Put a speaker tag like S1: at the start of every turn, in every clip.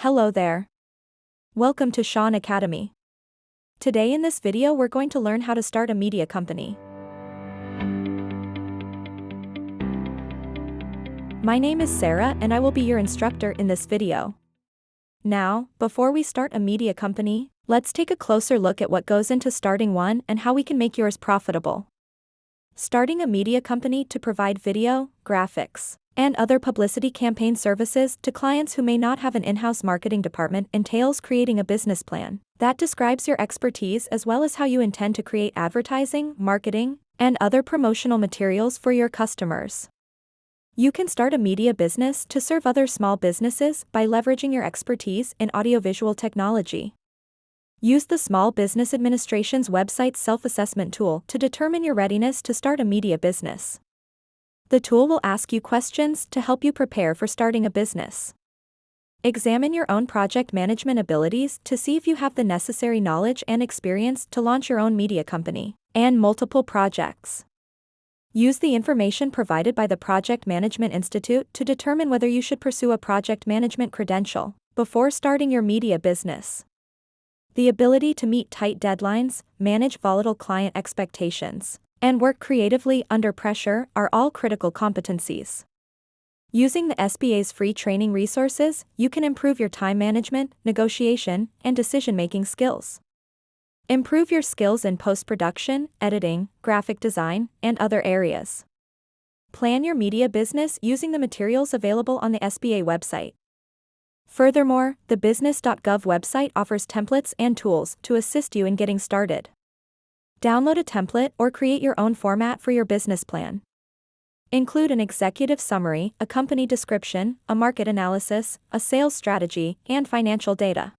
S1: Hello there. Welcome to Shaun Academy. Today in this video we're going to learn how to start a media company. My name is Sarah and I will be your instructor in this video. Now, before we start a media company, let's take a closer look at what goes into starting one and how we can make yours profitable. Starting a media company to provide video, graphics, and other publicity campaign services to clients who may not have an in-house marketing department entails creating a business plan that describes your expertise as well as how you intend to create advertising, marketing, and other promotional materials for your customers. You can start a media business to serve other small businesses by leveraging your expertise in audiovisual technology. Use the Small Business Administration's website self-assessment tool to determine your readiness to start a media business. The tool will ask you questions to help you prepare for starting a business. Examine your own project management abilities to see if you have the necessary knowledge and experience to launch your own media company and multiple projects. Use the information provided by the Project Management Institute to determine whether you should pursue a project management credential before starting your media business. The ability to meet tight deadlines, manage volatile client expectations, and work creatively under pressure are all critical competencies. Using the SBA's free training resources, you can improve your time management, negotiation, and decision-making skills. Improve your skills in post-production, editing, graphic design, and other areas. Plan your media business using the materials available on the SBA website. Furthermore, the business.gov website offers templates and tools to assist you in getting started. Download a template or create your own format for your business plan. Include an executive summary, a company description, a market analysis, a sales strategy, and financial data.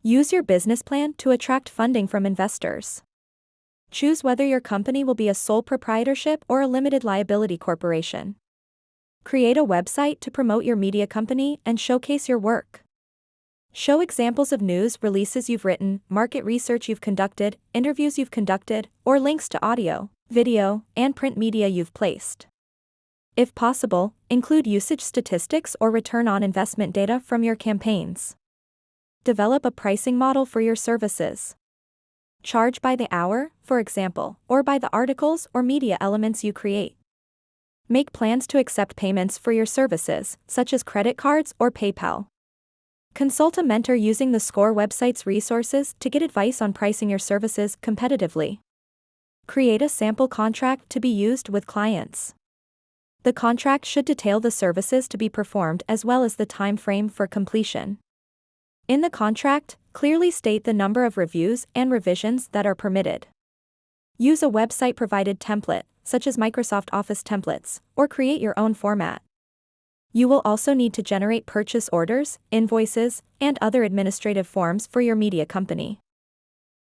S1: Use your business plan to attract funding from investors. Choose whether your company will be a sole proprietorship or a limited liability corporation. Create a website to promote your media company and showcase your work. Show examples of news releases you've written, market research you've conducted, interviews you've conducted, or links to audio, video, and print media you've placed. If possible, include usage statistics or return on investment data from your campaigns. Develop a pricing model for your services. Charge by the hour, for example, or by the articles or media elements you create. Make plans to accept payments for your services, such as credit cards or PayPal. Consult a mentor using the SCORE website's resources to get advice on pricing your services competitively. Create a sample contract to be used with clients. The contract should detail the services to be performed as well as the time frame for completion. In the contract, clearly state the number of reviews and revisions that are permitted. Use a website-provided template, such as Microsoft Office templates, or create your own format. You will also need to generate purchase orders, invoices, and other administrative forms for your media company.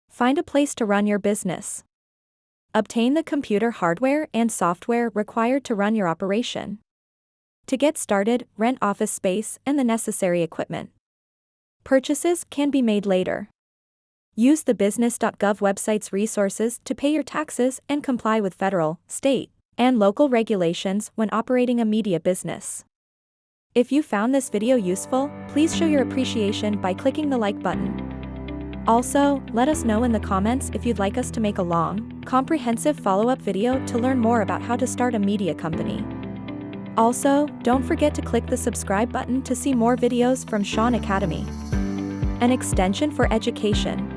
S1: Find a place to run your business. Obtain the computer hardware and software required to run your operation. To get started, rent office space and the necessary equipment. Purchases can be made later. Use the business.gov website's resources to pay your taxes and comply with federal, state, and local regulations when operating a media business. If you found this video useful, please show your appreciation by clicking the like button. Also, let us know in the comments if you'd like us to make a long, comprehensive follow-up video to learn more about how to start a media company. Also, don't forget to click the subscribe button to see more videos from Shaun Academy, an extension for education.